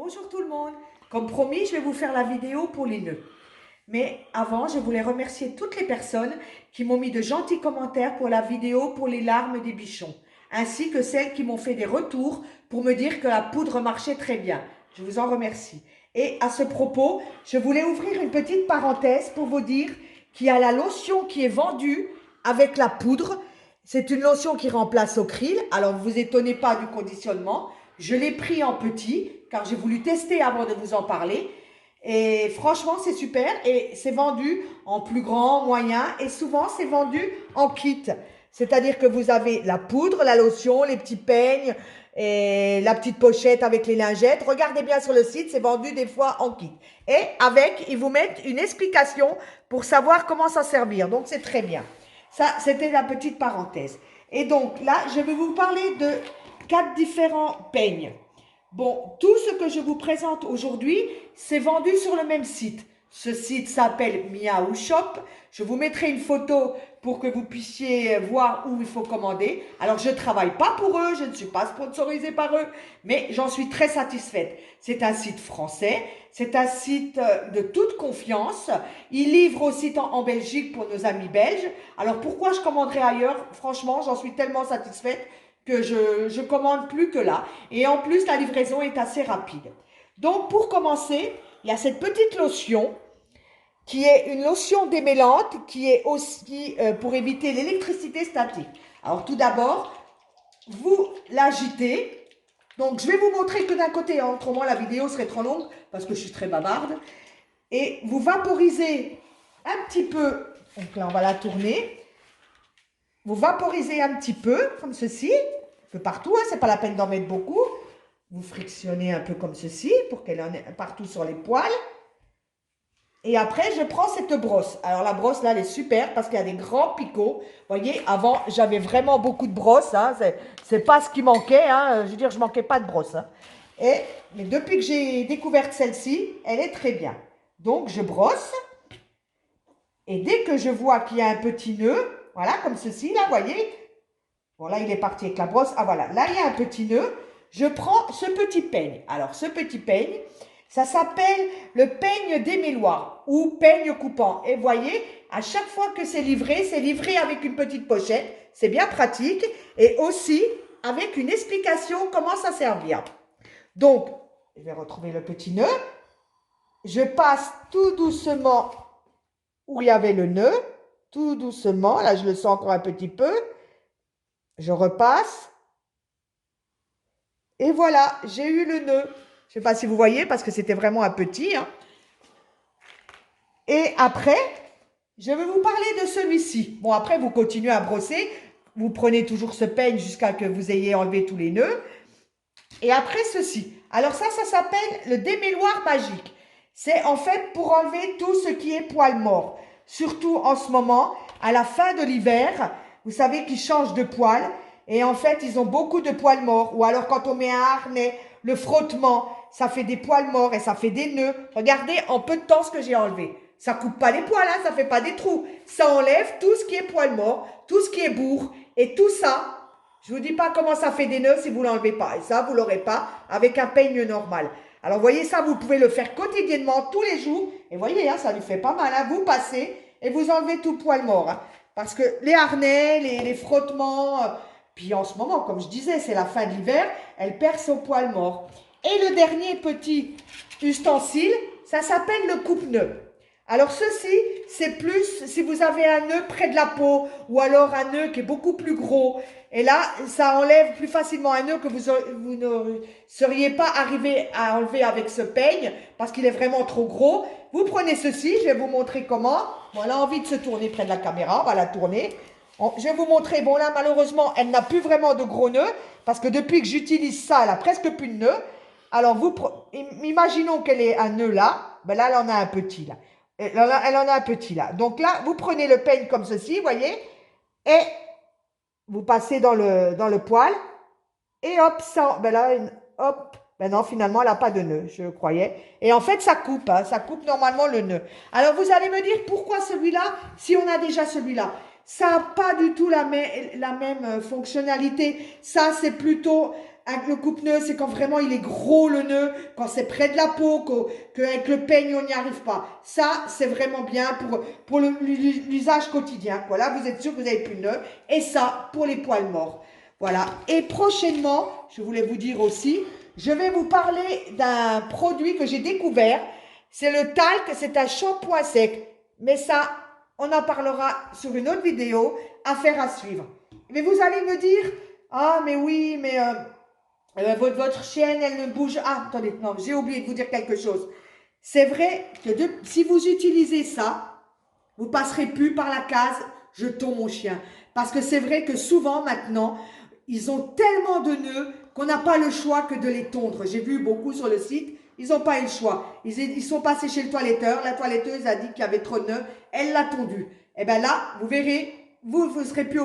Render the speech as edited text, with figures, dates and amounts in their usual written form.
Bonjour tout le monde. Comme promis, je vais vous faire la vidéo pour les nœuds. Mais avant, je voulais remercier toutes les personnes qui m'ont mis de gentils commentaires pour la vidéo pour les larmes des bichons, ainsi que celles qui m'ont fait des retours pour me dire que la poudre marchait très bien. Je vous en remercie. Et à ce propos, je voulais ouvrir une petite parenthèse pour vous dire qu'il y a la lotion qui est vendue avec la poudre. C'est une lotion qui remplace au krill. Alors, ne vous étonnez pas du conditionnement. Je l'ai pris en petit car j'ai voulu tester avant de vous en parler. Et franchement, c'est super et c'est vendu en plus grand, moyen et souvent c'est vendu en kit. C'est-à-dire que vous avez la poudre, la lotion, les petits peignes et la petite pochette avec les lingettes. Regardez bien sur le site, c'est vendu des fois en kit. Et avec, ils vous mettent une explication pour savoir comment s'en servir. Donc c'est très bien. Ça, c'était la petite parenthèse. Et donc là, je vais vous parler de 4 différents peignes. Bon, tout ce que je vous présente aujourd'hui, c'est vendu sur le même site. Ce site s'appelle Miaou Shop. Je vous mettrai une photo pour que vous puissiez voir où il faut commander. Alors, je ne travaille pas pour eux, je ne suis pas sponsorisée par eux, mais j'en suis très satisfaite. C'est un site français, c'est un site de toute confiance. Ils livrent aussi en Belgique pour nos amis belges. Alors, pourquoi je commanderais ailleurs? Franchement, j'en suis tellement satisfaite que je commande plus que là. Et en plus, la livraison est assez rapide. Donc, pour commencer, il y a cette petite lotion qui est une lotion démêlante qui est aussi pour éviter l'électricité statique. Alors, tout d'abord, vous l'agitez. Donc, je vais vous montrer que d'un côté, hein, autrement la vidéo serait trop longue parce que je suis très bavarde. Et vous vaporisez un petit peu. Donc là, on va la tourner. Vous vaporisez un petit peu, comme ceci, un peu partout, hein, c'est pas la peine d'en mettre beaucoup. Vous frictionnez un peu comme ceci, pour qu'elle en ait partout sur les poils. Et après, je prends cette brosse. Alors la brosse, là, elle est super, parce qu'il y a des grands picots. Vous voyez, avant, j'avais vraiment beaucoup de brosses, hein, c'est pas ce qui manquait, hein, je veux dire, je manquais pas de brosse. Hein. Mais depuis que j'ai découvert celle-ci, elle est très bien. Donc, je brosse. Et dès que je vois qu'il y a un petit nœud, voilà, comme ceci, là, vous voyez. Bon, là, il est parti avec la brosse. Ah, voilà, là, il y a un petit nœud. Je prends ce petit peigne. Alors, ce petit peigne, ça s'appelle le peigne démêloir ou peigne coupant. Et vous voyez, à chaque fois que c'est livré avec une petite pochette. C'est bien pratique. Et aussi, avec une explication comment ça servir. Donc, je vais retrouver le petit nœud. Je passe tout doucement où il y avait le nœud, tout doucement, là je le sens encore un petit peu, je repasse, et voilà, j'ai eu le nœud. Je ne sais pas si vous voyez, parce que c'était vraiment un petit. Hein. Et après, je vais vous parler de celui-ci. Bon, après, vous continuez à brosser, vous prenez toujours ce peigne jusqu'à ce que vous ayez enlevé tous les nœuds. Et après, ceci. Alors ça s'appelle le démêloir magique. C'est en fait pour enlever tout ce qui est poils morts. Surtout en ce moment, à la fin de l'hiver, vous savez qu'ils changent de poils. Et en fait, ils ont beaucoup de poils morts. Ou alors quand on met un harnais, le frottement, ça fait des poils morts et ça fait des nœuds. Regardez en peu de temps ce que j'ai enlevé. Ça coupe pas les poils, hein, ça fait pas des trous. Ça enlève tout ce qui est poils morts, tout ce qui est bourre. Et tout ça, je ne vous dis pas comment ça fait des nœuds si vous ne l'enlevez pas. Et ça, vous ne l'aurez pas avec un peigne normal. Alors, voyez ça, vous pouvez le faire quotidiennement, tous les jours. Et voyez, hein, ça lui fait pas mal. Hein. Vous passez et vous enlevez tout le poil mort. Hein. Parce que les harnais, les frottements, puis en ce moment, comme je disais, c'est la fin de l'hiver, elle perd son poil mort. Et le dernier petit ustensile, ça s'appelle le coupe-nœud. Alors ceci, c'est plus si vous avez un nœud près de la peau ou alors un nœud qui est beaucoup plus gros. Et là, ça enlève plus facilement un nœud que vous ne seriez pas arrivé à enlever avec ce peigne parce qu'il est vraiment trop gros. Vous prenez ceci, je vais vous montrer comment. Bon, elle a envie de se tourner près de la caméra, on va la tourner. Je vais vous montrer, bon là malheureusement, elle n'a plus vraiment de gros nœuds parce que depuis que j'utilise ça, elle a presque plus de nœuds. Alors, imaginons qu'elle ait un nœud là, ben là, elle en a un petit là. Elle en a un petit là. Donc là, vous prenez le peigne comme ceci, vous voyez, et vous passez dans le poil, et hop, ça, ben là, hop, ben non, finalement, elle n'a pas de nœud, je croyais. Et en fait, ça coupe, hein, ça coupe normalement le nœud. Alors, vous allez me dire, pourquoi celui-là, si on a déjà celui-là? Ça n'a pas du tout la même fonctionnalité. Ça, c'est plutôt Le coupe-nœud, c'est quand vraiment il est gros le nœud, quand c'est près de la peau, qu'avec le peigne, on n'y arrive pas. Ça, c'est vraiment bien pour l'usage quotidien. Voilà, vous êtes sûr que vous n'avez plus de nœud. Et ça, pour les poils morts. Voilà. Et prochainement, je voulais vous dire aussi, je vais vous parler d'un produit que j'ai découvert. C'est le talc, c'est un shampoing sec. Mais ça, on en parlera sur une autre vidéo, affaire à suivre. Mais vous allez me dire, ah mais oui, mais votre chienne, elle ne bouge. Ah, attendez, non, j'ai oublié de vous dire quelque chose. C'est vrai que si vous utilisez ça, vous passerez plus par la case je tond mon chien. Parce que c'est vrai que souvent maintenant, ils ont tellement de nœuds qu'on n'a pas le choix que de les tondre. J'ai vu beaucoup sur le site, ils n'ont pas eu le choix. Ils sont passés chez le toiletteur, la toiletteuse a dit qu'il y avait trop de nœuds, elle l'a tondu. Et bien là, vous verrez, vous serez plus obligé.